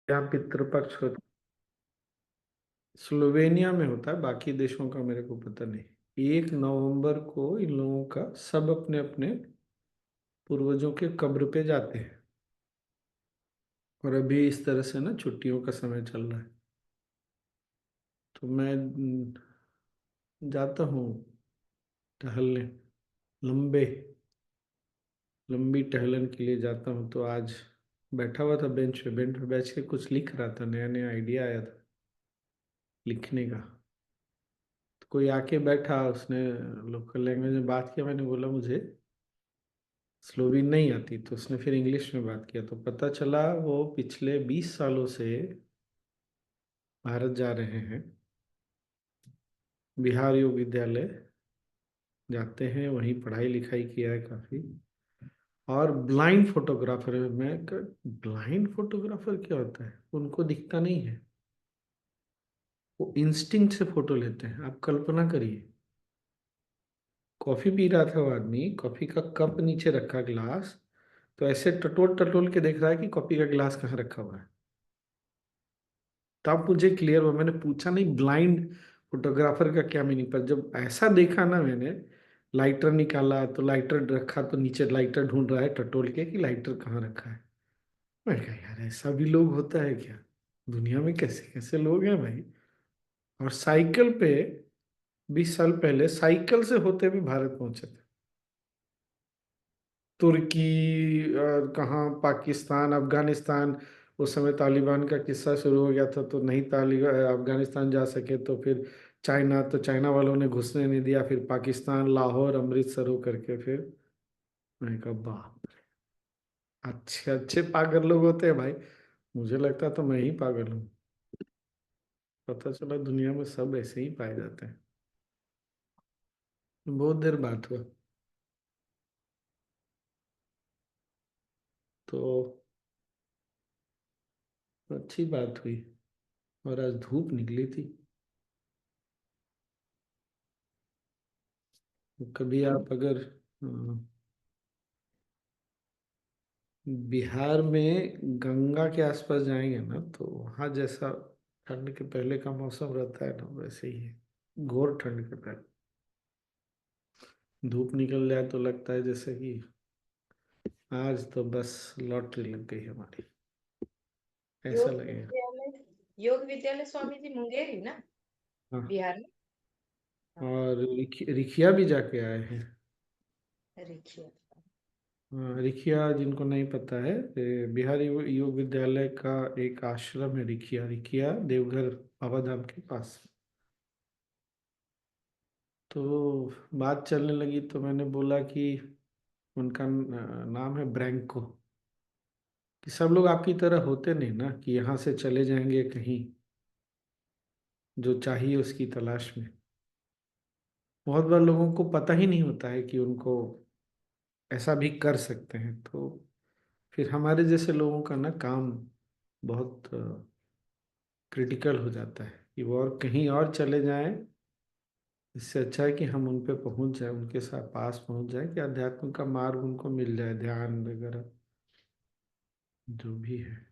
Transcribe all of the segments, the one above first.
यहाँ पितृपक्ष होता स्लोवेनिया में होता है, बाकी देशों का मेरे को पता नहीं। 1 नवंबर को इन लोगों का सब अपने अपने पूर्वजों के कब्र पे जाते हैं। और अभी इस तरह से ना छुट्टियों का समय चल रहा है, तो मैं जाता हूँ टहलने। लंबे लंबी टहलन के लिए जाता हूँ। तो आज बैठा हुआ था बेंच पे बैठ के कुछ लिख रहा था, नया नया आइडिया आया था लिखने का। तो कोई आके बैठा, उसने लोकल लैंग्वेज में बात किया। मैंने बोला मुझे स्लोवीन नहीं आती, तो उसने फिर इंग्लिश में बात किया। तो पता चला वो पिछले 20 सालों से भारत जा रहे हैं, बिहार योग विद्यालय जाते हैं, वहीं पढ़ाई लिखाई किया है काफी। और ब्लाइंड फोटोग्राफर है। ब्लाइंड फोटोग्राफर क्या होता है? उनको दिखता नहीं है, वो इंस्टिंक्ट से फोटो लेते हैं। आप कल्पना करिए, कॉफी पी रहा था वो आदमी, कॉफी का कप नीचे रखा, ग्लास, तो ऐसे टटोल टटोल के देख रहा है कि कॉफी का गिलास कहाँ रखा हुआ है। तब मुझे क्लियर हुआ। मैंने पूछा नहीं ब्लाइंड फोटोग्राफर का क्या मीनिंग, पर जब ऐसा देखा ना मैंने, लाइटर निकाला तो लाइटर रखा, तो नीचे लाइटर ढूंढ रहा है टटोल के कि लाइटर कहाँ रखा है। मैं कहा यार, ऐसा भी लोग होता है क्या? दुनिया में कैसे कैसे लोग हैं भाई। और साइकिल पे 20 साल पहले साइकिल से होते हुए भारत पहुंचे थे। तुर्की और कहाँ, पाकिस्तान, अफगानिस्तान। उस समय तालिबान का किस्सा शुरू हो गया था, तो नहीं तालिबान अफगानिस्तान जा सके, तो फिर चाइना, तो चाइना वालों ने घुसने नहीं दिया। फिर पाकिस्तान, लाहौर, अमृतसर हो करके फिर। मैंने कहा बाप, अच्छे अच्छे पागल लोग होते हैं भाई। मुझे लगता तो मैं ही पागल हूँ। पता चला दुनिया में सब ऐसे ही पाए जाते हैं। बहुत देर बात हुआ, तो अच्छी बात हुई। और आज धूप निकली थी। कभी आप अगर बिहार में गंगा के आसपास जाएंगे ना, तो वहाँ जैसा ठंड के पहले का मौसम रहता है ना, वैसे ही है। घोर ठंड के पहले धूप निकल जाए तो लगता है जैसे कि आज तो बस लॉटरी लग गई हमारी, ऐसा योग लगेगा। विद्यालय योग विद्यालय स्वामी जी मुंगेरी ना, हाँ। बिहार में। हाँ। और रिखिया भी जाके आए हैं। देखिए। हाँ, रिखिया जिनको नहीं पता है, बिहार योग विद्यालय का एक आश्रम है रिखिया। रिखिया देवघर बाबा धाम के पास। तो बात चलने लगी, तो मैंने बोला कि उनका नाम है ब्रैंको। कि सब लोग आपकी तरह होते नहीं ना, कि यहाँ से चले जाएंगे कहीं जो चाहिए उसकी तलाश में। बहुत बार लोगों को पता ही नहीं होता है कि उनको ऐसा भी कर सकते हैं। तो फिर हमारे जैसे लोगों का ना काम बहुत क्रिटिकल हो जाता है, कि वो और कहीं और चले जाएं। इससे अच्छा है कि हम उन पे पहुंच जाए, उनके साथ पास पहुंच जाए, कि अध्यात्म का मार्ग उनको मिल जाए, ध्यान वगैरह जो भी है।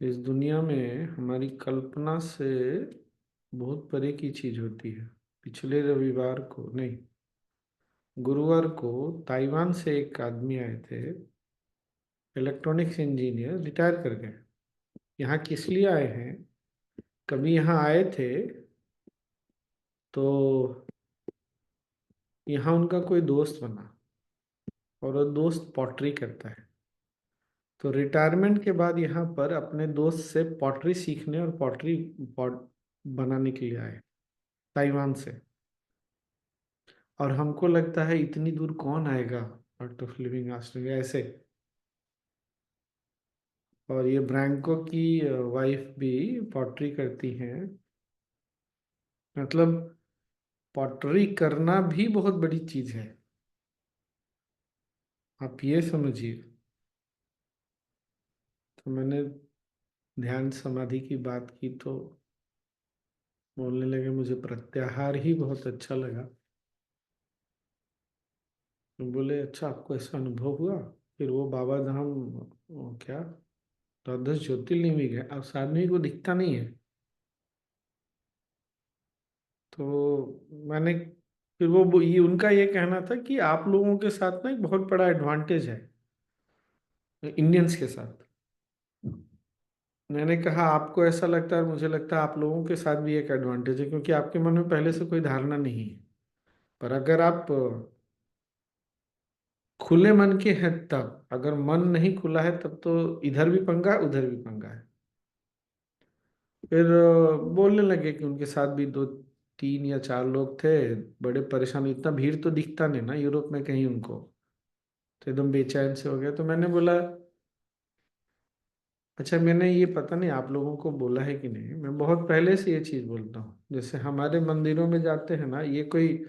इस दुनिया में हमारी कल्पना से बहुत परे की चीज होती है। पिछले रविवार को नहीं, गुरुवार को ताइवान से एक आदमी आए थे, इलेक्ट्रॉनिक्स इंजीनियर, रिटायर कर गए। यहाँ किस लिए आए हैं? कभी यहाँ आए थे, तो यहाँ उनका कोई दोस्त बना, और वो दोस्त पॉटरी करता है। तो रिटायरमेंट के बाद यहाँ पर अपने दोस्त से पॉटरी सीखने और पॉटरी पॉट बनाने के लिए आए, ताइवान से। और हमको लगता है इतनी दूर कौन आएगा आर्ट ऑफ लिविंग ऑस्ट्रेलिया ऐसे। और ये ब्रैंको की वाइफ भी पॉटरी करती हैं। मतलब पॉटरी करना भी बहुत बड़ी चीज है, आप ये समझिए। तो मैंने ध्यान समाधि की बात की, तो बोलने लगे मुझे प्रत्याहार ही बहुत अच्छा लगा। तो बोले अच्छा, आपको ऐसा अनुभव हुआ फिर वो बाबा धाम, वो क्या, द्वादश ज्योतिर्लिंग भी गए। अब आदमी को दिखता नहीं है। तो मैंने फिर वो ये उनका ये कहना था कि आप लोगों के साथ ना एक बहुत बड़ा एडवांटेज है इंडियंस के साथ। मैंने कहा आपको ऐसा लगता है, और मुझे लगता है आप लोगों के साथ भी एक एडवांटेज है, क्योंकि आपके मन में पहले से कोई धारणा नहीं है। पर अगर आप खुले मन के हैं, तब अगर मन नहीं खुला है तब तो इधर भी पंगा है उधर भी पंगा है। फिर बोलने लगे कि उनके साथ भी दो तीन या चार लोग थे, बड़े परेशान, इतना भीड़ तो दिखता नहीं ना यूरोप में कहीं उनको, तो एकदम बेचैन से हो गया। तो मैंने बोला अच्छा, मैंने ये पता नहीं आप लोगों को बोला है कि नहीं, मैं बहुत पहले से ये चीज़ बोलता हूँ, जैसे हमारे मंदिरों में जाते हैं ना, ये कोई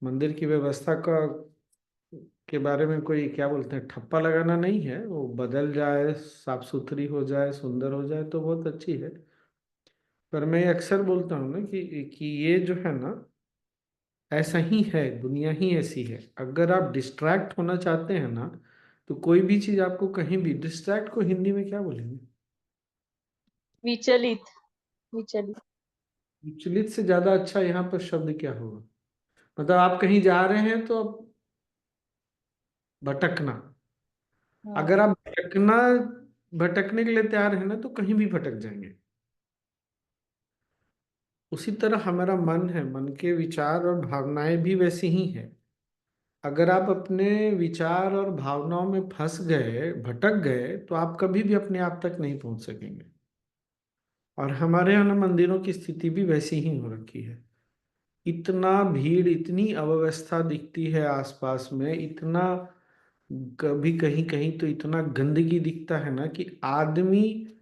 मंदिर की व्यवस्था का के बारे में कोई क्या बोलते हैं ठप्पा लगाना नहीं है। वो बदल जाए, साफ सुथरी हो जाए, सुंदर हो जाए तो बहुत अच्छी है। पर मैं अक्सर बोलता हूँ ना कि ये जो है ना, ऐसा ही है, दुनिया ही ऐसी है। अगर आप डिस्ट्रैक्ट होना चाहते हैं ना, तो कोई भी चीज़ आपको कहीं भी, डिस्ट्रैक्ट को हिंदी में क्या बोलेंगे? विचलित। विचलित। विचलित से ज्यादा अच्छा यहाँ पर शब्द क्या होगा? मतलब आप कहीं जा रहे हैं तो अब भटकना। अगर हाँ। आप भटकने के लिए तैयार है ना, तो कहीं भी भटक जाएंगे। उसी तरह हमारा मन है, मन के विचार और भावनाएं भी वैसी ही है। अगर आप अपने विचार और भावनाओं में फंस गए, भटक गए, तो आप कभी भी अपने आप तक नहीं पहुंच सकेंगे। और हमारे यहाँ ना मंदिरों की स्थिति भी वैसी ही हो रखी है। इतना भीड़, इतनी अव्यवस्था दिखती है आसपास में, इतना, कभी कहीं कहीं तो इतना गंदगी दिखता है ना कि आदमी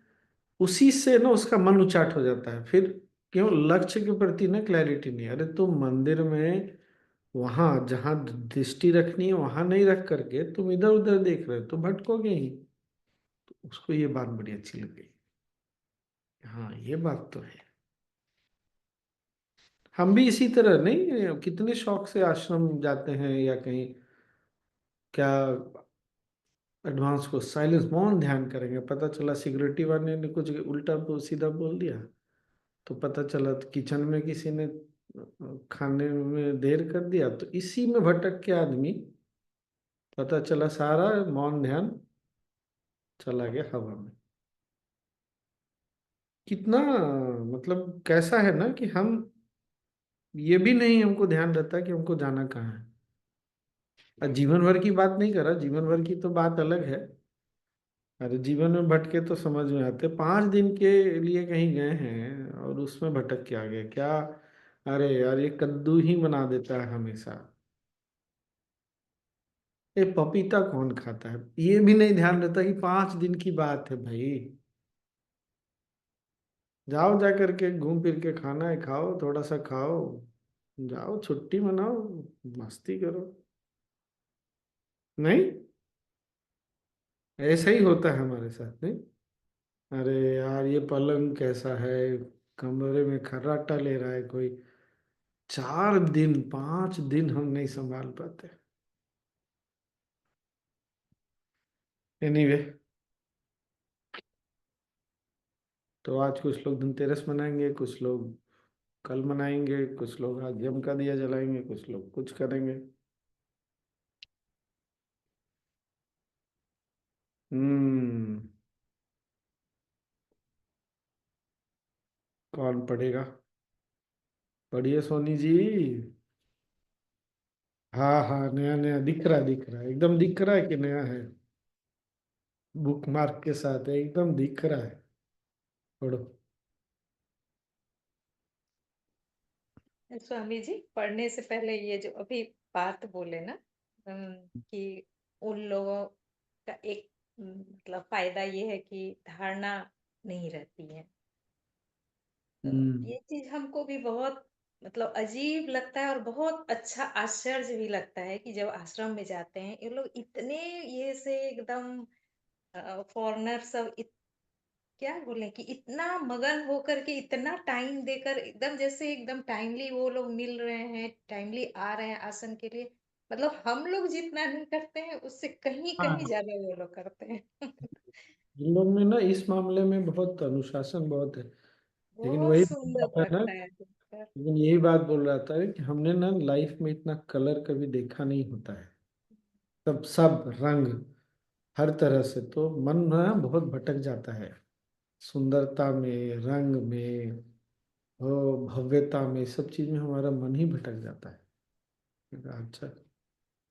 उसी से ना उसका मन उचाट हो जाता है। फिर क्यों लक्ष्य के प्रति ना क्लैरिटी नहीं। अरे तुम मंदिर में वहां जहां दृष्टि रखनी है वहां नहीं रख करके तुम इधर उधर देख रहे हो तो भटकोगे ही। तो उसको ये बात बड़ी अच्छी लग गई। हाँ, ये बात तो है। हम भी इसी तरह नहीं, कितने शौक से आश्रम जाते हैं या कहीं, क्या एडवांस को साइलेंस मौन ध्यान करेंगे, पता चला सिक्योरिटी वाले ने कुछ उल्टा सीधा बोल दिया, तो पता चला तो किचन में किसी ने खाने में देर कर दिया, तो इसी में भटक के आदमी, पता चला सारा मौन ध्यान चला गया हवा में। कितना, मतलब कैसा है ना कि हम, ये भी नहीं हमको ध्यान रहता कि हमको जाना कहाँ है। और जीवन भर की बात नहीं कर रहा, जीवन भर की तो बात अलग है। अरे जीवन में भटके तो समझ में आते, 5 दिन के लिए कहीं गए हैं और उसमें भटक के आ गए क्या? अरे यार, ये कद्दू ही बना देता है हमेशा। ये पपीता कौन खाता है, ये भी नहीं ध्यान रहता कि 5 दिन की बात है भाई। जाओ, जा करके घूम फिर के खाना है, खाओ, थोड़ा सा खाओ, जाओ छुट्टी मनाओ, मस्ती करो। नहीं, ऐसा ही होता है हमारे साथ नहीं। अरे यार, ये पलंग कैसा है, कमरे में खर्राटा ले रहा है कोई। 4 दिन 5 दिन हम नहीं संभाल पाते। एनीवे, तो आज कुछ लोग धनतेरस मनाएंगे, कुछ लोग कल मनाएंगे, कुछ लोग आज यम का दिया जलाएंगे, कुछ लोग कुछ करेंगे। हम्म। कौन पढ़ेगा? पढ़िए सोनी जी। हाँ हाँ, नया नया दिख रहा है, दिख रहा है, एकदम दिख रहा है कि नया है। बुक मार्क के साथ है, एकदम दिख रहा है। पढ़ो। स्वामी जी, पढ़ने से पहले ये जो अभी बात बोले ना, कि उन लोगों का एक मतलब फायदा ये है कि धारणा नहीं रहती है। हम्म। ये चीज हमको भी बहुत मतलब अजीब लगता है और बहुत अच्छा आश्चर्य भी लगता है कि जब आश्रम में जाते हैं ये लोग इतने ये से एकदम फॉरेनर सब क्या बोले कि इतना मगन होकर के इतना टाइम देकर एकदम जैसे एकदम टाइमली वो लोग मिल रहे हैं, टाइमली आ रहे हैं आसन के लिए। मतलब हम लोग जितना नहीं करते हैं उससे कहीं-कहीं हाँ, ज़्यादा वो लोग करते हैं। इन लोग में ना इस मामले में बहुत अनुशासन बहुत है। लेकिन बहुत वही सुंदर बात है ना, लगता है देखकर। लेकिन यही बात बोल रहा था कि हमने ना लाइफ में इतना कलर कभी देखा नहीं होता है। सब सब रंग हर तरह से, तो मन ना बहुत भटक जाता है। सुंदरता में, रंग में, भव्यता में, सब चीज में हमारा मन ही भटक जाता है। मैंने कहा, अच्छा।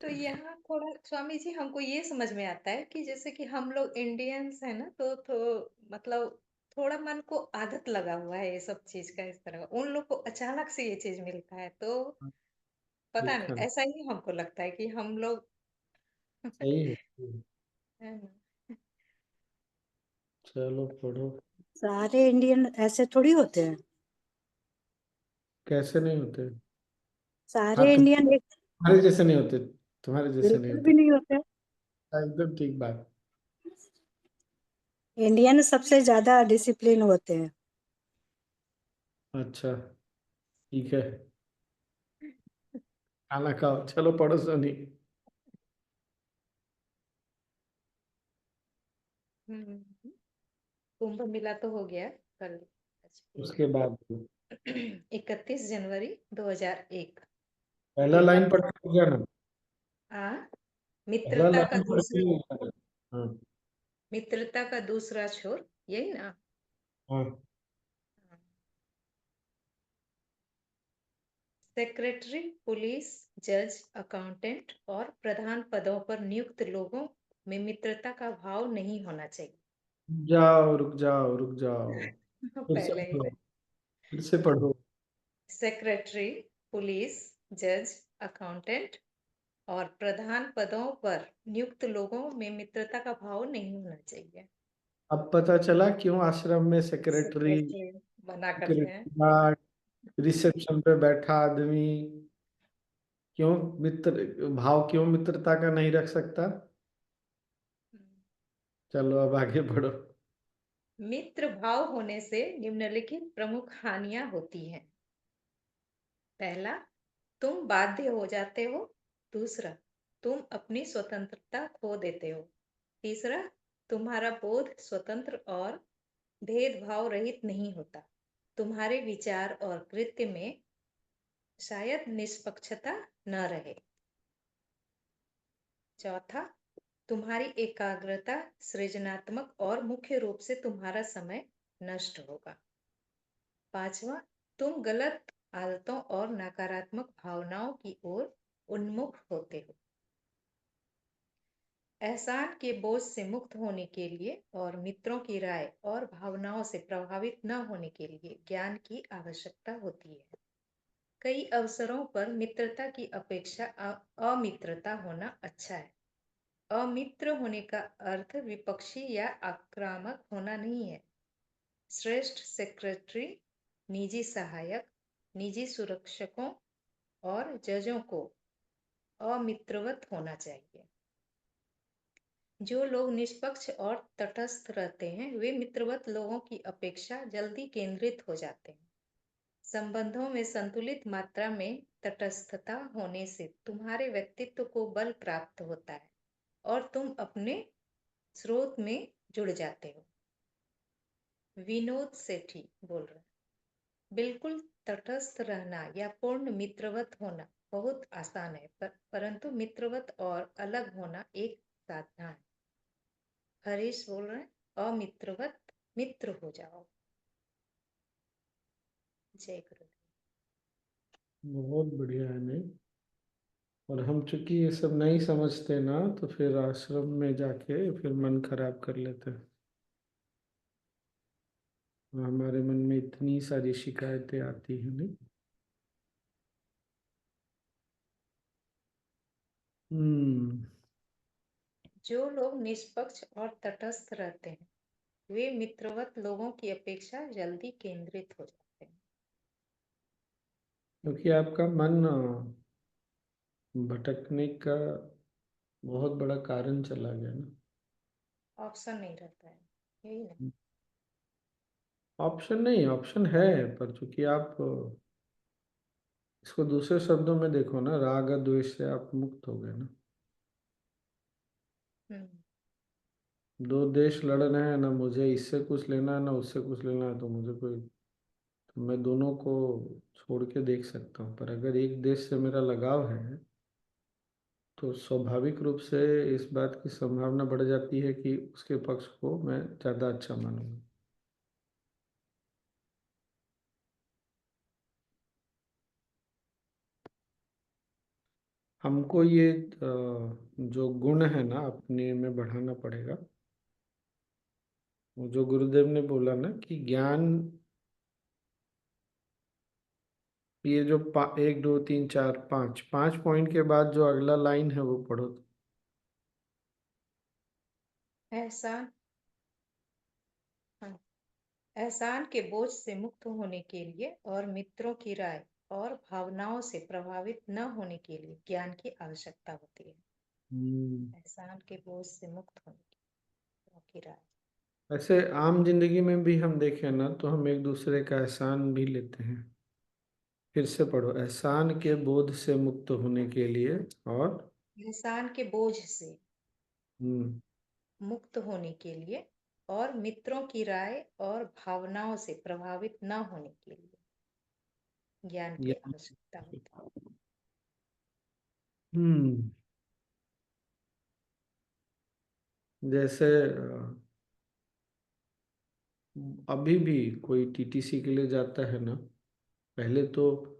तो यहाँ थोड़ा स्वामी जी हमको ये समझ में आता है कि जैसे कि हम लोग इंडियंस है ना तो मतलब थोड़ा मन को आदत लगा हुआ है ये सब चीज का इस तरह उन लोग को अचानक से ये चीज मिलता है तो पता नहीं देखा नहीं। ऐसा ही हमको लगता है कि हम लोग सही है। है ना। चलो पढ़ो। सारे इंडियन ऐसे थोड़ी होते हैं। कैसे नहीं होते? हाँ, सारे तुम इंडियन एक तुम्हारे जैसे नहीं होते। तुम्हारे जैसे नहीं बिल्कुल होते। भी नहीं होते। हाँ, एकदम ठीक बात। इंडियन सबसे ज्यादा डिसिप्लिन होते हैं। अच्छा, ठीक है। खाना खाओ, चलो पढ़ो सोनी। हम्म, कुंभ मेला तो हो गया कल। उसके बाद 31 जनवरी 2001। पहला लाइन पढ़ के जाना। आ पहला मित्रता का लाइन पढ़ दूसरा के जाना। हाँ। मित्रता का दूसरा छोर यही ना। हाँ। सेक्रेटरी, पुलिस, जज, अकाउंटेंट और प्रधान पदों पर नियुक्त लोगों में मित्रता का भाव नहीं होना चाहिए। जाओ, रुक जाओ, रुक जाओ। फिर से पहले ही पढ़ो। लाइन। फिर से पढ़ो। सेक्रेटरी, पुलिस, जज, अकाउंटेंट और प्रधान पदों पर नियुक्त लोगों में मित्रता का भाव नहीं होना चाहिए। अब पता चला क्यों आश्रम में सेक्रेटरी, सेक्रेटरी मना करते हैं। सिक्योरिटी गार्ड, रिसेप्शन पे बैठा आदमी क्यों मित्र भाव, क्यों मित्रता का नहीं रख सकता? चलो अब आगे बढ़ो। मित्र भाव होने से निम्नलिखित प्रमुख हानियां होती हैं। पहला, तुम बाध्य हो जाते हो। दूसरा, तुम अपनी स्वतंत्रता खो देते हो। तीसरा, तुम्हारा बोध स्वतंत्र और भेदभाव रहित नहीं होता। तुम्हारे विचार और कृत्य में शायद निष्पक्षता न रहे। चौथा, तुम्हारी एकाग्रता, सृजनात्मक और मुख्य रूप से तुम्हारा समय नष्ट होगा। पांचवा, तुम गलत आदतों और नकारात्मक भावनाओं की ओर उन्मुख होते हो। एहसान के बोझ से मुक्त होने के लिए और मित्रों की राय और भावनाओं से प्रभावित न होने के लिए ज्ञान की आवश्यकता होती है। कई अवसरों पर मित्रता की अपेक्षा अमित्रता होना अच्छा है। अमित्र होने का अर्थ विपक्षी या आक्रामक होना नहीं है। श्रेष्ठ सेक्रेटरी, निजी सहायक, निजी सुरक्षकों और जजों को अमित्रवत होना चाहिए। जो लोग निष्पक्ष और तटस्थ रहते हैं वे मित्रवत लोगों की अपेक्षा जल्दी केंद्रित हो जाते हैं। संबंधों में संतुलित मात्रा में तटस्थता होने से तुम्हारे व्यक्तित्व को बल प्राप्त होता है और तुम अपने स्रोत में जुड़ जाते हो। विनोद सेठी बोल रहे हैं, बिल्कुल तटस्थ रहना या पूर्ण मित्रवत होना बहुत आसान है परंतु मित्रवत और अलग होना एक साधना है। हरीश बोल रहे हैं, अमित्रवत मित्र हो जाओ। जय गुरु। बहुत बढ़िया है। नहीं, और हम चूंकि ये सब नहीं समझते ना, तो फिर आश्रम में जाके फिर मन खराब कर लेते हैं। और हमारे मन में इतनी सारी शिकायतें आती हैं। नहीं। हम्म। जो लोग निष्पक्ष और तटस्थ रहते हैं वे मित्रवत लोगों की अपेक्षा जल्दी केंद्रित हो जाते हैं। क्योंकि आपका मन भटकने का बहुत बड़ा कारण चला गया ना। ऑप्शन नहीं रहता है यही ना। ऑप्शन नहीं, ऑप्शन है, पर चूंकि आप इसको दूसरे शब्दों में देखो ना, राग और द्वेष से आप मुक्त हो गए ना। हम्म। दो देश लड़ रहे हैं ना, मुझे इससे कुछ लेना है ना उससे कुछ लेना है, तो मुझे कोई, तो मैं दोनों को छोड़ के देख सकता हूँ। पर अगर एक देश से मेरा लगाव है तो स्वाभाविक रूप से इस बात की संभावना बढ़ जाती है कि उसके पक्ष को मैं ज़्यादा अच्छा मानूंगा। हमको ये जो गुण है ना अपने में बढ़ाना पड़ेगा। वो जो गुरुदेव ने बोला ना कि ज्ञान, ये जो 1 2 3 4 5 5 पॉइंट के बाद जो अगला लाइन है वो पढ़ो। एहसान। हाँ। एहसान के बोझ से मुक्त होने के लिए और मित्रों की राय और भावनाओं से प्रभावित न होने के लिए ज्ञान की आवश्यकता होती है। हम्म। एहसान के बोझ से मुक्त होने के लिए मित्रों की राय। ऐसे आम जिंदगी में भी हम देखें ना तो हम एक दूसरे का एहसान भी लेते हैं। फिर से पढ़ो, एहसान के बोझ से मुक्त होने के लिए और। एहसान के बोझ से हम्म। मुक्त होने के लिए और मित्रों की राय और भावनाओं से प्रभावित न होने के लिए ज्ञान की ये- आवश्यकता होती हम्म। जैसे अभी भी कोई टीटीसी के लिए जाता है ना, पहले तो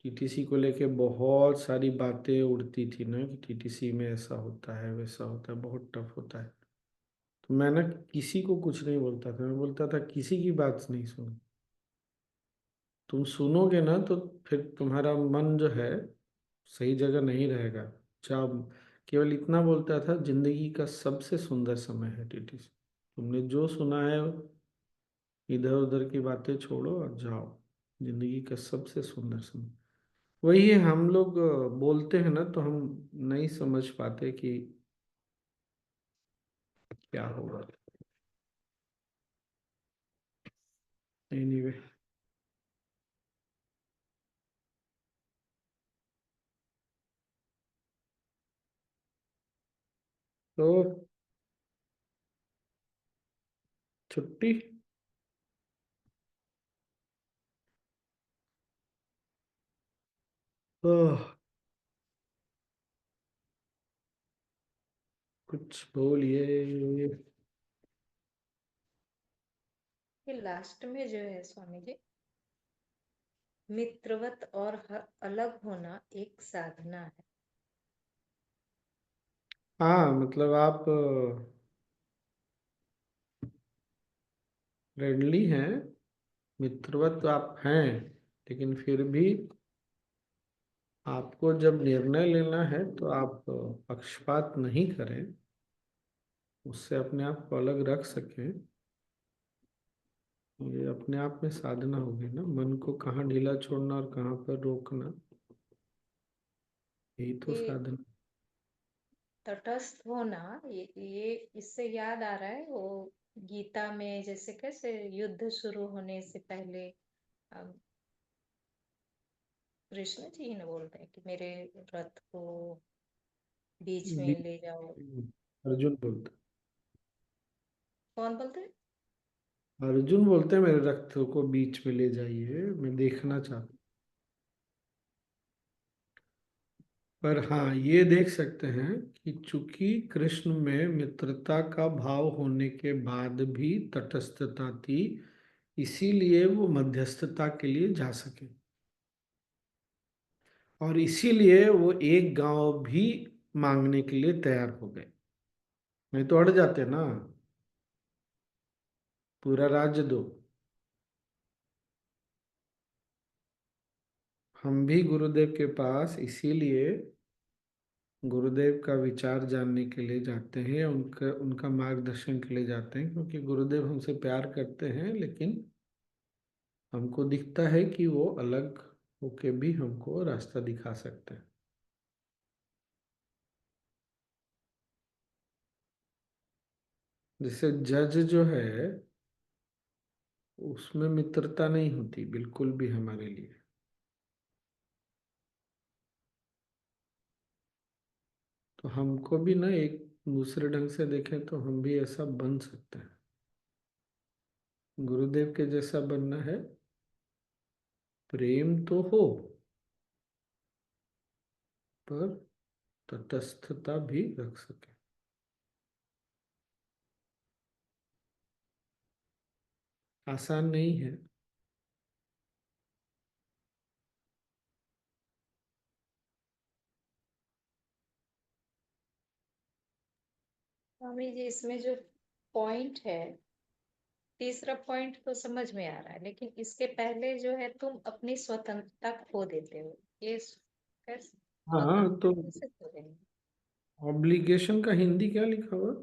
टीटीसी को लेके बहुत सारी बातें उड़ती थी ना कि टीटीसी में ऐसा होता है वैसा होता है, बहुत टफ होता है। तो मैं ना किसी को कुछ नहीं बोलता था, मैं बोलता था किसी की बात नहीं सुनो। तुम सुनोगे ना तो फिर तुम्हारा मन जो है सही जगह नहीं रहेगा। जब केवल इतना बोलता था, जिंदगी का सबसे सुंदर समय है टीटीसी। तुमने जो सुना है इधर उधर की बातें छोड़ो और जाओ, जिंदगी का सबसे सुंदर समय वही है। हम लोग बोलते हैं ना तो हम नहीं समझ पाते कि क्या होगा। एनीवे, तो छुट्टी। ओह, कुछ बोलिए। है। ये लास्ट में जो है स्वामी जी, मित्रवत और अलग होना एक साधना है। हाँ मतलब आप फ्रेंडली हैं, मित्रवत आप हैं, लेकिन फिर भी आपको जब निर्णय लेना है तो आप पक्षपात नहीं करें, उससे अपने आप को अलग रख सकें। ये अपने आप में साधना होगी ना, मन को कहाँ ढीला छोड़ना और कहाँ पर रोकना, यही तो ये साधना। तटस्थ होना, ये इससे याद आ रहा है वो गीता में जैसे कैसे युद्ध शुरू होने से पहले अम, कृष्ण जी ने बोलते हैं कि मेरे रथ को बीच भी- में ले जाओ। अर्जुन बोलते, कौन बोलते हैं? अर्जुन बोलते हैं मेरे रथ को बीच में ले जाइए, मैं देखना चाहता हूँ। पर हाँ ये देख सकते हैं कि चूंकि कृष्ण में मित्रता का भाव होने के बाद भी तटस्थता थी, इसीलिए वो मध्यस्थता के लिए जा सके, और इसीलिए वो एक गांव भी मांगने के लिए तैयार हो गए। नहीं तो अड़ जाते ना, पूरा राज्य दो। हम भी गुरुदेव के पास इसीलिए गुरुदेव का विचार जानने के लिए जाते हैं, उनका उनका मार्गदर्शन के लिए जाते हैं, क्योंकि गुरुदेव हमसे प्यार करते हैं, लेकिन हमको दिखता है कि वो अलग होके भी हमको रास्ता दिखा सकते हैं। जैसे जज जो है, उसमें मित्रता नहीं होती बिल्कुल भी हमारे लिए। तो हमको भी ना एक दूसरे ढंग से देखें तो हम भी ऐसा बन सकते हैं। गुरुदेव के जैसा बनना है, प्रेम तो हो पर तटस्थता भी रख सके। आसान नहीं है। स्वामी जी, इसमें जो पॉइंट है, तीसरा पॉइंट तो समझ में आ रहा है, लेकिन इसके पहले जो है, तुम अपनी स्वतंत्रता खो देते हो। ये हाँ स्वतंत्रता तो कैसे खो देंगे? ऑब्लिगेशन का हिंदी क्या लिखा हुआ?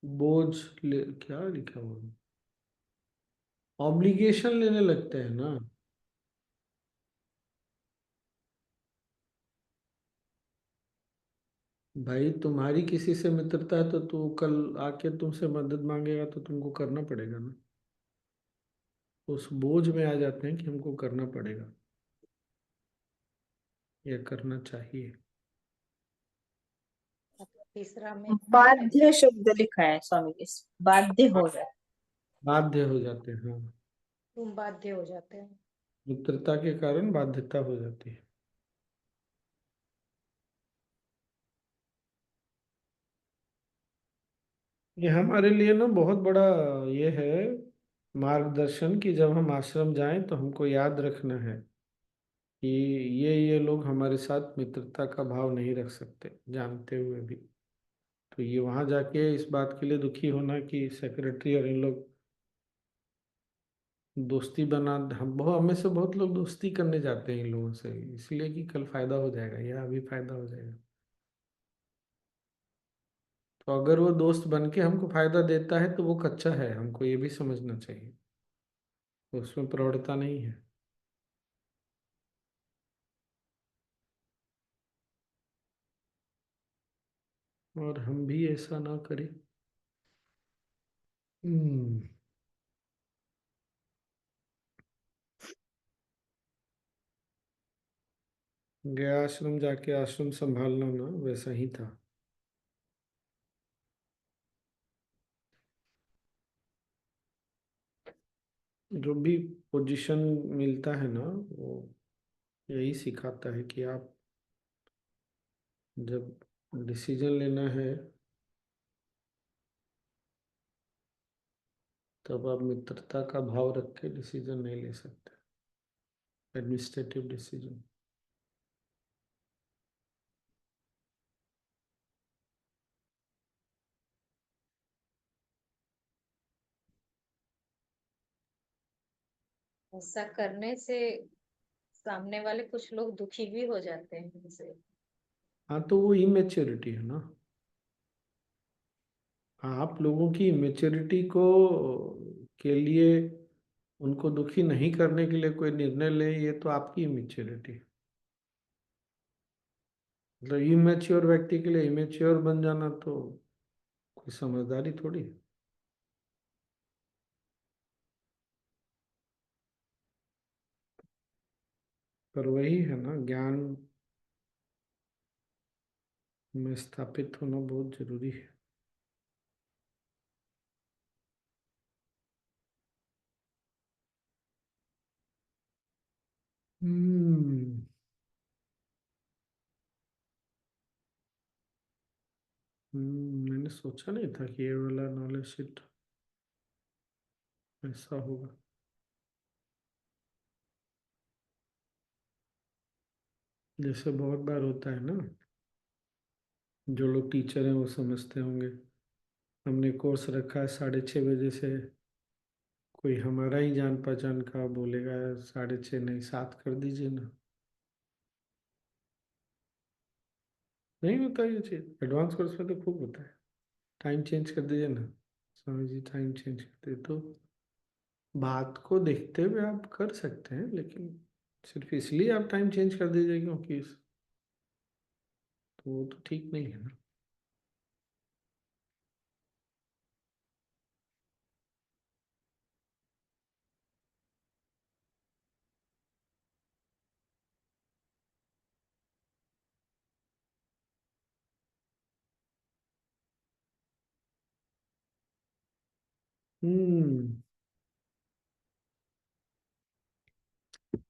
बोझ क्या लिखा हुआ? ऑब्लिगेशन लेने लगते हैं ना। भाई तुम्हारी किसी से मित्रता है तो तू कल आके तुमसे मदद मांगेगा तो तुमको करना पड़ेगा ना। उस बोझ में आ जाते हैं कि हमको करना पड़ेगा या करना चाहिए। मतलब तीसरा में क्या है? बाध्य शब्द लिखा है स्वामी जी, बाध्य हो जाए। बाध्य हो जाते हैं, हाँ। तुम बाध्य हो जाते हो। मित्रता के कारण बाध्यता हो जाती है। ये हमारे लिए ना बहुत बड़ा ये है मार्गदर्शन कि जब हम आश्रम जाएं तो हमको याद रखना है कि ये लोग हमारे साथ मित्रता का भाव नहीं रख सकते जानते हुए भी। तो ये वहां जाके इस बात के लिए दुखी होना कि सेक्रेटरी और इन लोग दोस्ती बना, हम बहुत हमें से बहुत लोग दोस्ती करने जाते हैं इन लोगों से इसलिए कि कल फायदा हो जाएगा या अभी फायदा हो जाएगा। तो अगर वो दोस्त बन के हमको फायदा देता है तो वो कच्चा है, हमको ये भी समझना चाहिए। तो उसमें प्रौढ़ता नहीं है। और हम भी ऐसा ना करें। हम्म। गया आश्रम जाके आश्रम संभालना ना वैसा ही था। जो भी पोजीशन मिलता है ना वो यही सिखाता है कि आप जब डिसीजन लेना है तब आप मित्रता का भाव रख के डिसीजन नहीं ले सकते। Administrative decision. ऐसा करने से सामने वाले कुछ लोग दुखी भी हो जाते हैं इनसे। हाँ तो वो इमेच्योरिटी है ना। आप लोगों की इमेच्योरिटी को के लिए उनको दुखी नहीं करने के लिए कोई निर्णय ले, ये तो आपकी इमेच्योरिटी है। मतलब इमेच्योर व्यक्ति के लिए इमेच्योर बन जाना तो कोई समझदारी थोड़ी है। पर वही है ना, ज्ञान में स्थापित होना बहुत जरूरी है। हम्म। मैंने सोचा नहीं था कि ये वाला नॉलेज शीट ऐसा होगा। जैसे बहुत बार होता है ना, जो लोग टीचर हैं वो समझते होंगे हमने कोर्स रखा है 6:30 बजे से, कोई हमारा ही जान पहचान का बोलेगा 6:30 नहीं 7 कर दीजिए ना। नहीं होता ये चीज, एडवांस कोर्स में तो खूब होता है। टाइम चेंज कर दीजिए ना स्वामी जी, टाइम चेंज कर दे तो बात को देखते हुए आप कर सकते हैं, लेकिन सिर्फ इसलिए आप टाइम चेंज कर दीजिए क्योंकि तो वो तो ठीक नहीं है ना। हम्म।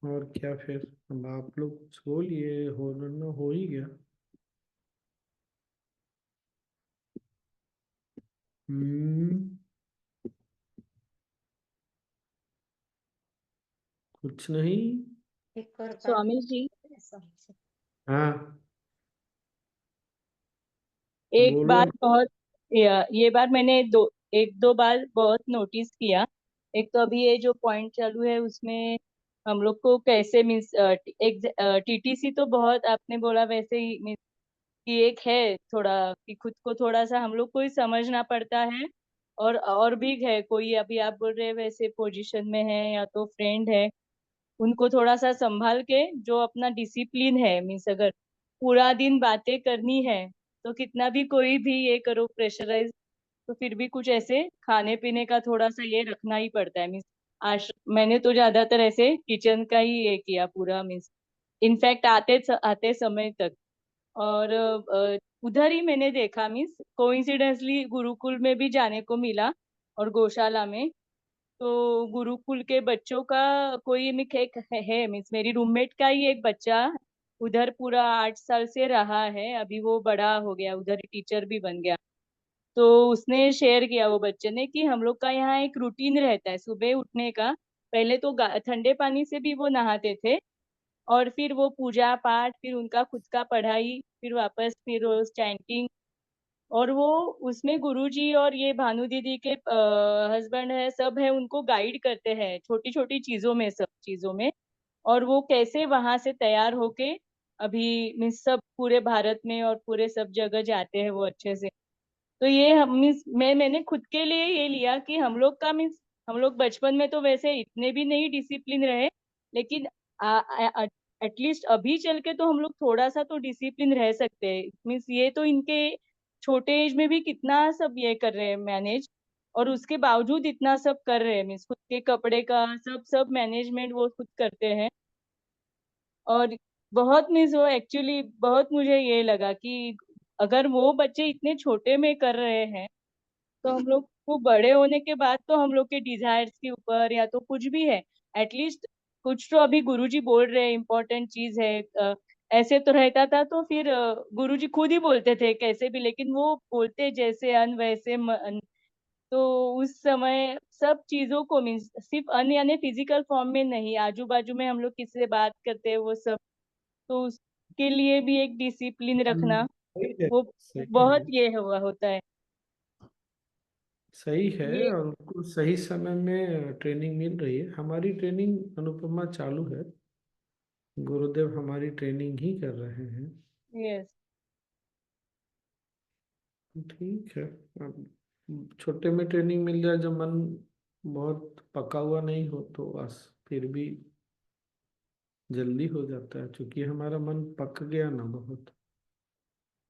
और क्या फिर, अब आप लोग कुछ बोलिए, हो ही गया। हम्म। कुछ नहीं। एक और बात स्वामी जी, समझे। हाँ, एक बोलो बात ना। बहुत, ये बार मैंने एक दो बार बहुत नोटिस किया। एक तो अभी ये जो पॉइंट चालू है उसमें हम लोग को कैसे मीन्स एक टीटीसी तो बहुत आपने बोला वैसे ही मीन्स कि एक है थोड़ा कि खुद को थोड़ा सा हम लोग को ही समझना पड़ता है। और भी है कोई अभी आप बोल रहे हैं वैसे पोजीशन में है या तो फ्रेंड है, उनको थोड़ा सा संभाल के जो अपना डिसिप्लिन है मीन्स अगर पूरा दिन बातें करनी है तो कितना भी कोई भी ये करो प्रेशराइज, तो फिर भी कुछ ऐसे खाने पीने का थोड़ा सा ये रखना ही पड़ता है मीन्स। आज मैंने तो ज्यादातर ऐसे किचन का ही ये किया पूरा मीन्स, इनफैक्ट आते समय तक। और उधर ही मैंने देखा मीन्स कोइंसिडेंसली गुरुकुल में भी जाने को मिला और गौशाला में। तो गुरुकुल के बच्चों का कोई मिक एक है मीन्स मेरी रूममेट का ही एक बच्चा उधर पूरा 8 साल से रहा है, अभी वो बड़ा हो गया उधर टीचर भी बन गया। तो उसने शेयर किया वो बच्चे ने कि हम लोग का यहाँ एक रूटीन रहता है सुबह उठने का। पहले तो ठंडे पानी से भी वो नहाते थे और फिर वो पूजा पाठ, फिर उनका खुद का पढ़ाई, फिर वापस फिर चैंटिंग। और वो उसमें गुरुजी और ये भानु दीदी के हस्बैंड है सब है उनको गाइड करते हैं छोटी छोटी चीजों में, सब चीजों में। और वो कैसे वहां से तैयार होके अभी मीन्स सब पूरे भारत में और पूरे सब जगह जाते हैं वो अच्छे से। तो ये हम मीन्स मैंने खुद के लिए ये लिया कि हम लोग का मीन्स हम लोग बचपन में तो वैसे इतने भी नहीं डिसिप्लिन रहे, लेकिन एटलीस्ट अभी चल के तो हम लोग थोड़ा सा तो डिसिप्लिन रह सकते हैं मीन्स। ये तो इनके छोटे एज में भी कितना सब ये कर रहे हैं मैनेज, और उसके बावजूद इतना सब कर रहे हैं मीन्स खुद के कपड़े का सब सब मैनेजमेंट वो खुद करते हैं। और बहुत मीन्स वो एक्चुअली बहुत मुझे ये लगा कि अगर वो बच्चे इतने छोटे में कर रहे हैं तो हम लोग को बड़े होने के बाद तो हम लोग के डिजायर्स के ऊपर या तो कुछ भी है एटलीस्ट कुछ तो अभी गुरुजी बोल रहे हैं इम्पोर्टेंट चीज है। ऐसे तो रहता था तो फिर गुरुजी खुद ही बोलते थे कैसे भी, लेकिन वो बोलते जैसे अन वैसे मन। तो उस समय सब चीजों को मीन्स सिर्फ अन यानी फिजिकल फॉर्म में नहीं, आजू बाजू में हम लोग किससे बात करते हैं वो सब, तो उसके लिए भी एक डिसिप्लिन रखना सही है। वो सही बहुत है। ये हुआ होता है। सही है, ये और उनको सही समय में ट्रेनिंग मिल रही है। हमारी ट्रेनिंग अनुपमा चालू है। गुरुदेव हमारी ट्रेनिंग ही कर रहे हैं। यस। ठीक है। अब छोटे में ट्रेनिंग मिल जाए, जब मन बहुत पका हुआ नहीं हो तो बस फिर भी जल्दी हो जाता है, क्योंकि हमारा मन पक गया ना बहुत,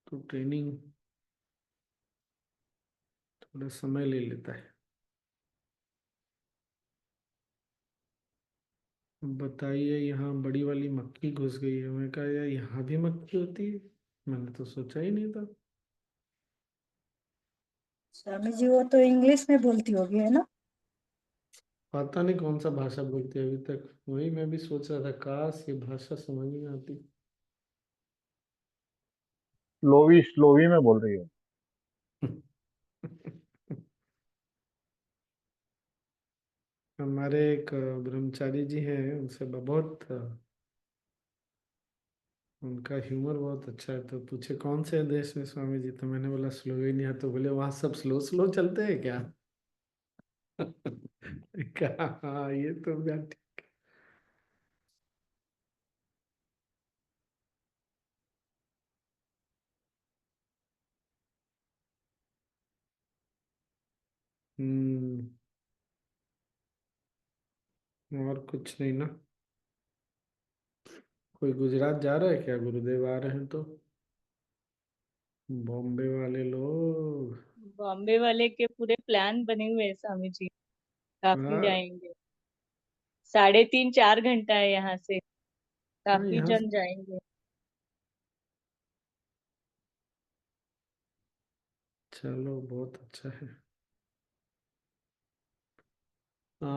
तो ट्रेनिंग थोड़ा समय ले लेता है। अब बताइए, यहाँ बड़ी वाली मक्खी घुस गई है। मैं कहा यार, यहाँ भी मक्खी होती है, मैंने तो सोचा ही नहीं था। स्वामी जी वो तो इंग्लिश में बोलती होगी है ना। पता नहीं कौन सा भाषा बोलती है अभी तक, वही मैं भी सोच रहा था, काश ये भाषा समझ में आती। स्लोवी स्लोवी में बोल रही हो। हमारे एक ब्रह्मचारी जी हैं, उनसे बहुत उनका ह्यूमर बहुत अच्छा है। तो पूछे कौन से देश में स्वामी जी, तो मैंने बोला स्लोवेनिया। तो बोले वहां सब स्लो स्लो चलते हैं क्या? कहा हाँ, ये तो बात। हम्म। और कुछ नहीं ना। कोई गुजरात जा रहा है क्या? गुरुदेव आ रहे हैं तो। बॉम्बे वाले लोग। बॉम्बे वाले के पूरे प्लान बने हुए हैं स्वामी जी, काफी हाँ। जाएंगे। 3.5 4 घंटा है यहाँ से, हाँ, काफी यहाँ जन जाएंगे। चलो बहुत अच्छा है। आ,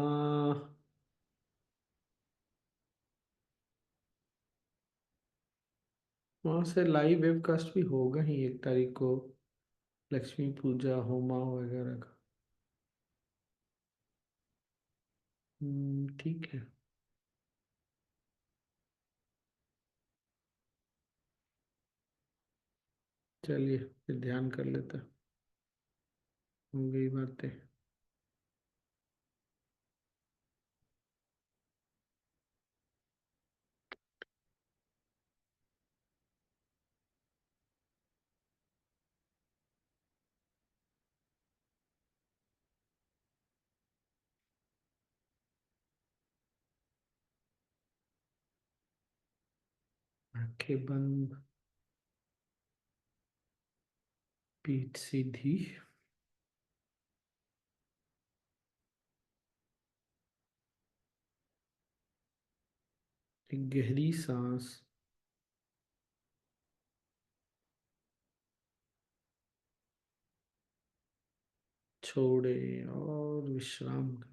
वहाँ से लाइव वेबकास्ट भी होगा ही 1 तारीख को, लक्ष्मी पूजा होमा वगैरह का। ठीक है। चलिए फिर ध्यान कर लेते हैं, हो गई बातें। आंखें बंद, पीठ सीधी। एक गहरी सांस, छोड़े और विश्राम करें।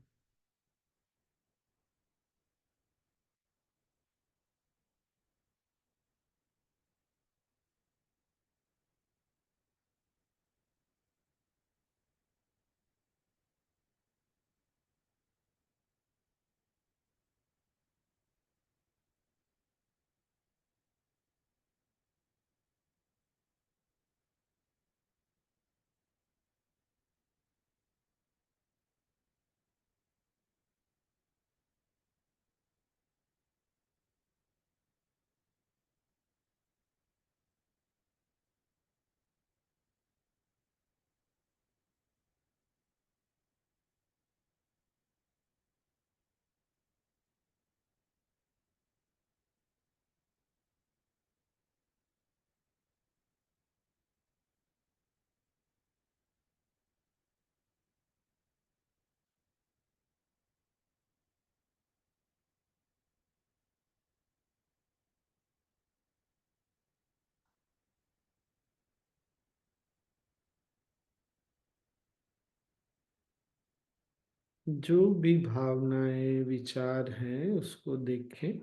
जो भी भावनाएं विचार हैं उसको देखें।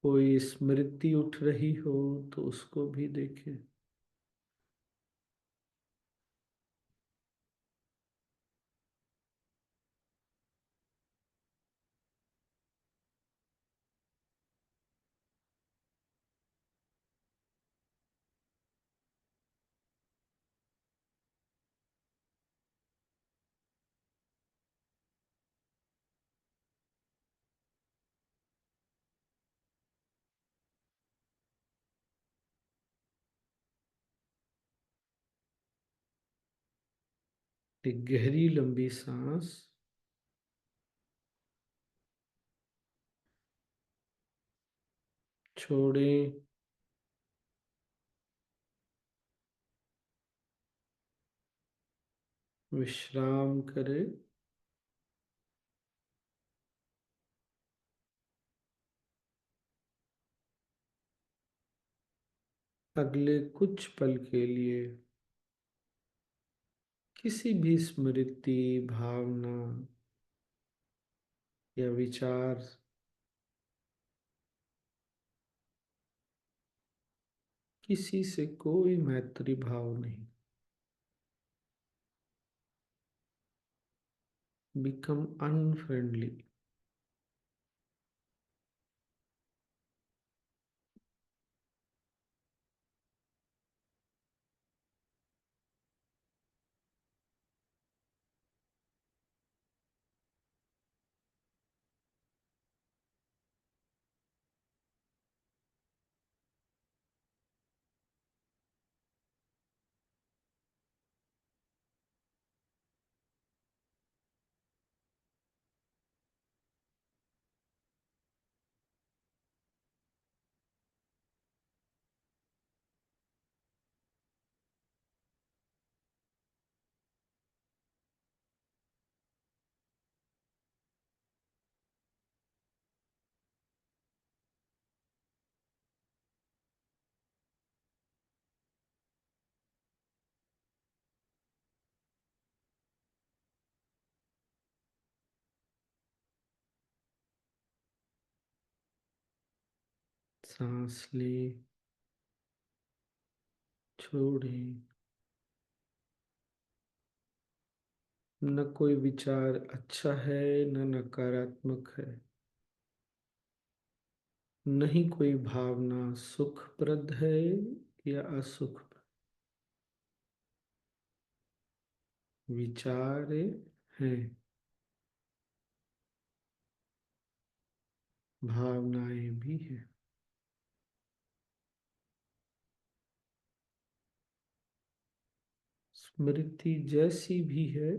कोई स्मृति उठ रही हो तो उसको भी देखें। एक गहरी लंबी सांस, छोड़ें, विश्राम करें। अगले कुछ पल के लिए किसी भी स्मृति, भावना या विचार, किसी से कोई मैत्री भाव नहीं। Become unfriendly. सांस लें, छोड़ें। न कोई विचार अच्छा है न नकारात्मक है, नहीं कोई भावना सुखप्रद है या असुखप्रद। विचार हैं, भावनाएं भी हैं। स्मृति जैसी भी है।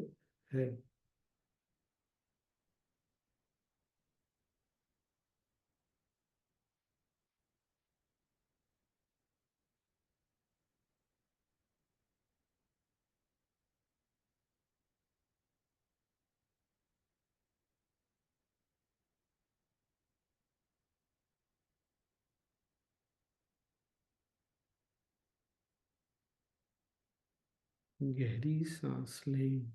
गहरी सांस लें,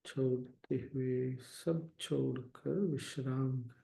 छोड़ते हुए सब छोड़कर विश्राम करें।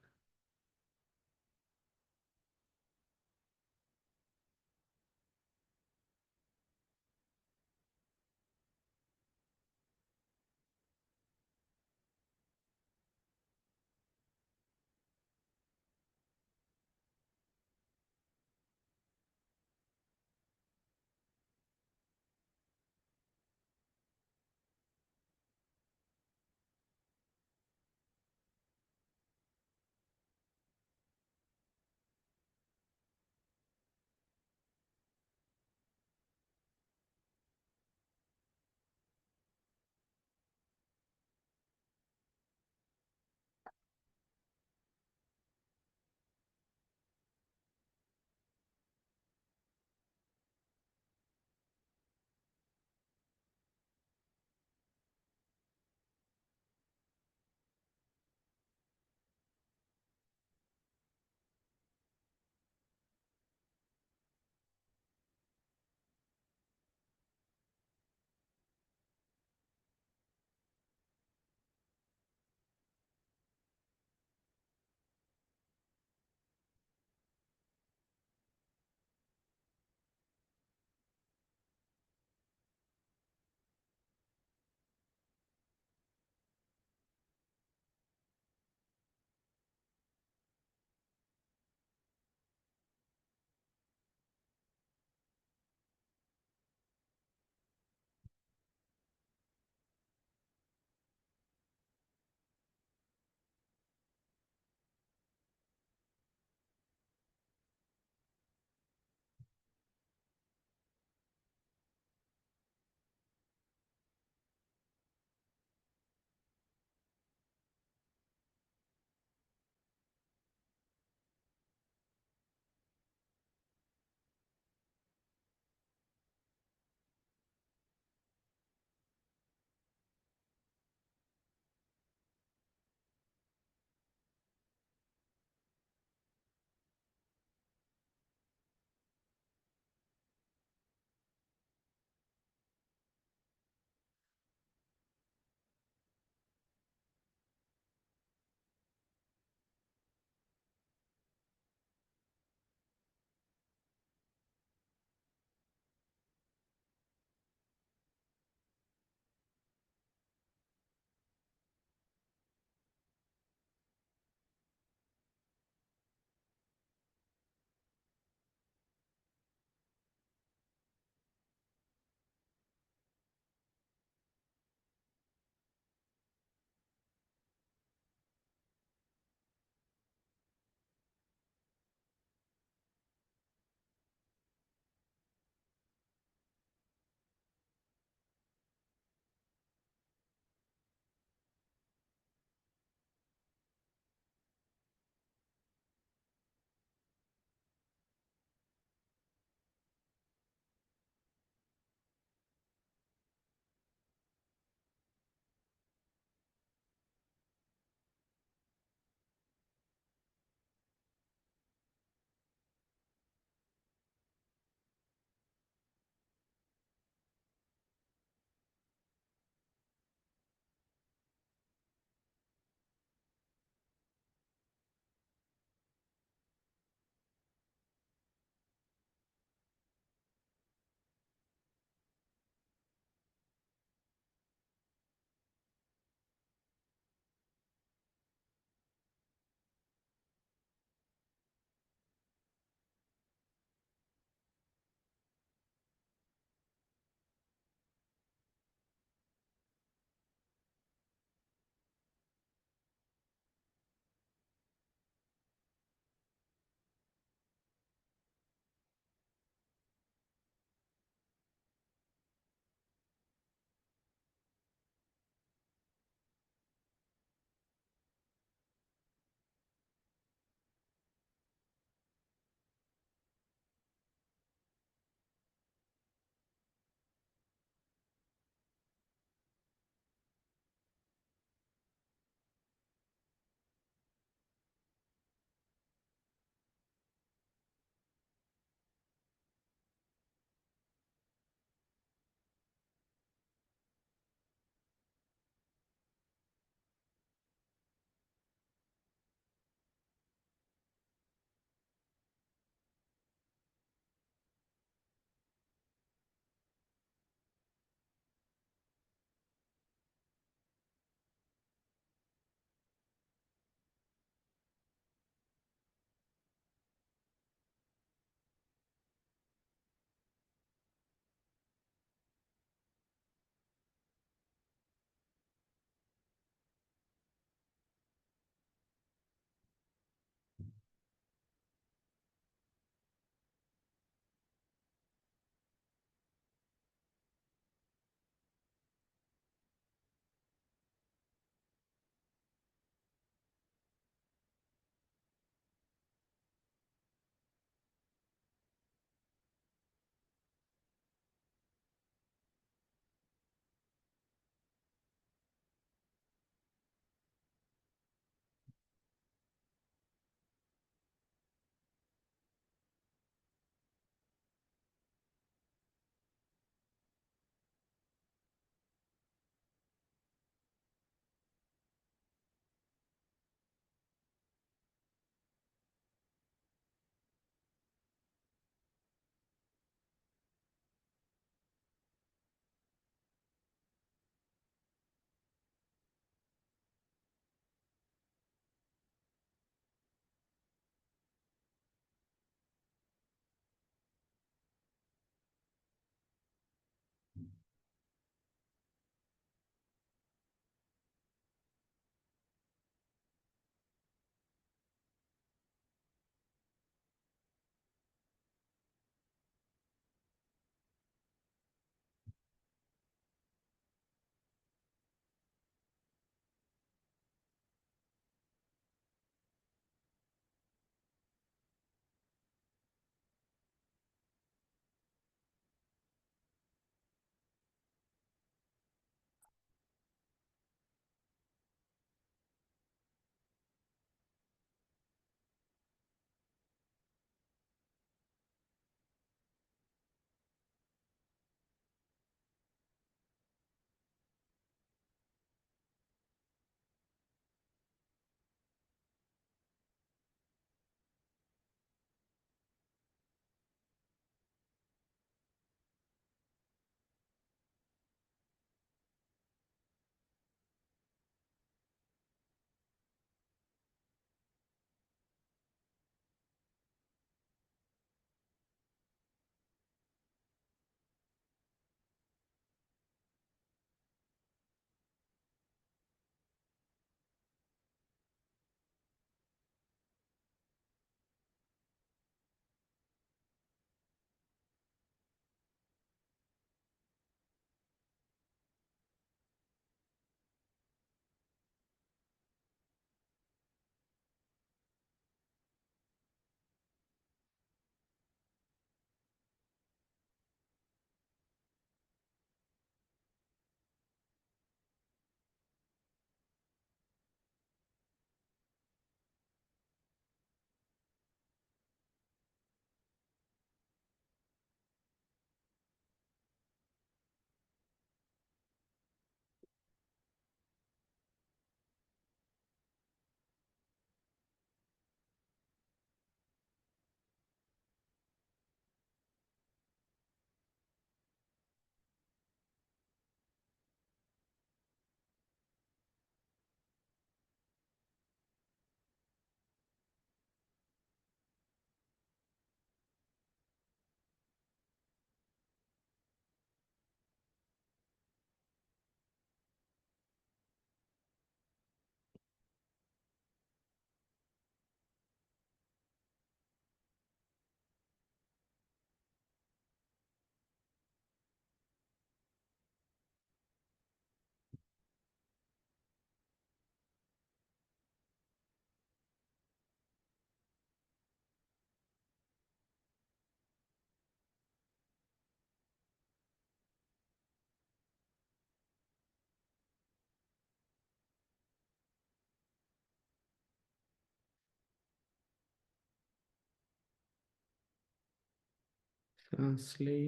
सांस ले,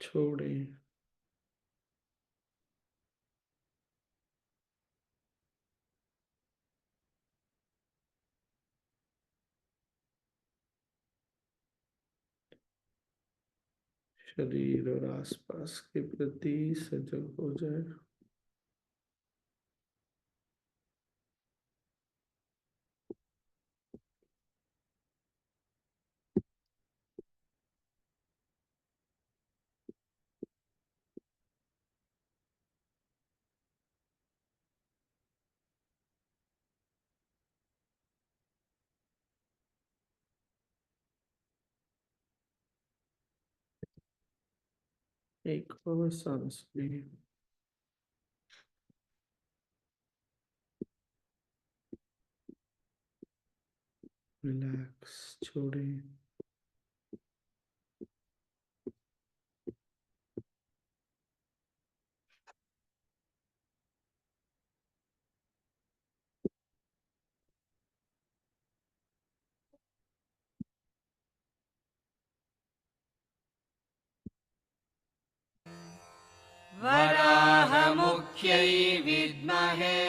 छोड़े। शरीर और आसपास के प्रति सजग हो जाए। एक और सांस ले, रिलैक्स, छोड़े। वराहमुख्यै विद्महे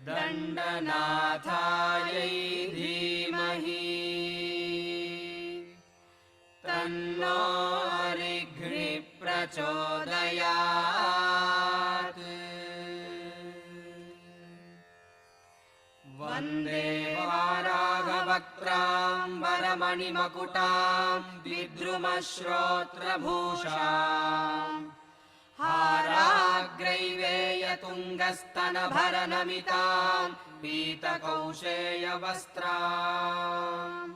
दण्डनाथायै धीमहि तन्नो ऋग्भिः प्रचोदयात्। वन्दे वाराहवक्त्रां वरमणिमकुटां विद्रुमश्रोत्रभूषाम् हाराग्रैवेयतुङ्गस्तनभरनमितां पीतकौशेयवस्त्राम्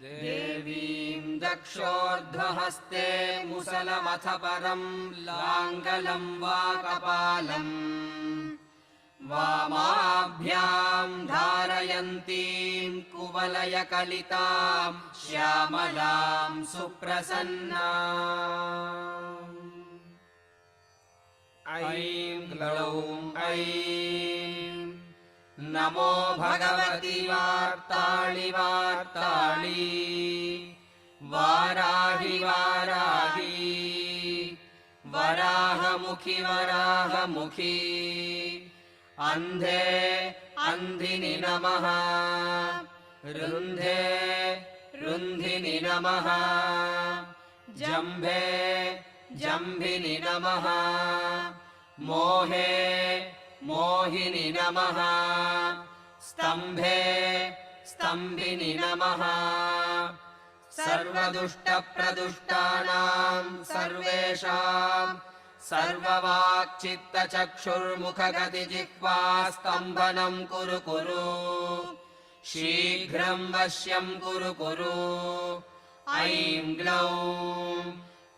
देवीं दक्षोर्ध्वहस्ते मुसलमथ परं लाङ्गलं वा कपालम् वामाभ्यां धारयन्तीं कुवलयकलितां श्यामलां सुप्रसन्नाम्। ऐं ग्लौं ऐं नमो भगवति वार्ताळि वार्ताळि वाराहि वाराहि वराहमुखि वराहमुखि अन्धे अन्धिनि नमः रुन्धे रुन्धिनि नमः जम्भे जम्भिनि नमः मोहे मोहिनि नमः स्तम्भे स्तम्भिनि नमः सर्वदुष्टप्रदुष्टानां सर्वेषां सर्ववाक्चित्तचक्षुर्मुखगतिजिह्वा स्तम्भनं कुरु कुरु शीघ्रं वश्यं कुरु कुरु। ऐं ग्लौं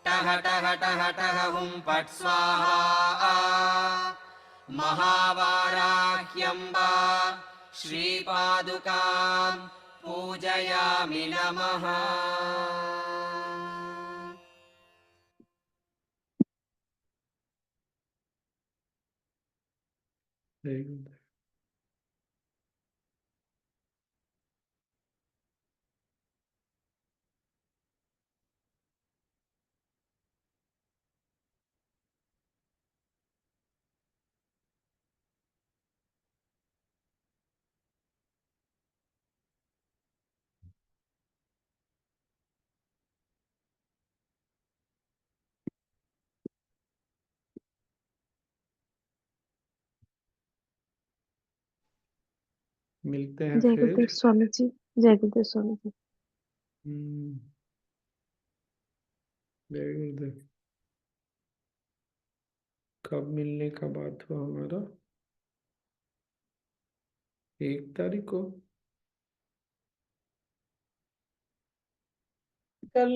टः टः टः टः हुं फट् स्वाहा महावाराह्यम्बा श्रीपादुकां पूजयामि नमः। Very good. मिलते हैं जय फिर। गुरुदेव स्वामी जी। जय गुरुदेव स्वामी जी। Very good. कब मिलने का बात हुआ हमारा? 1 तारीख को। कल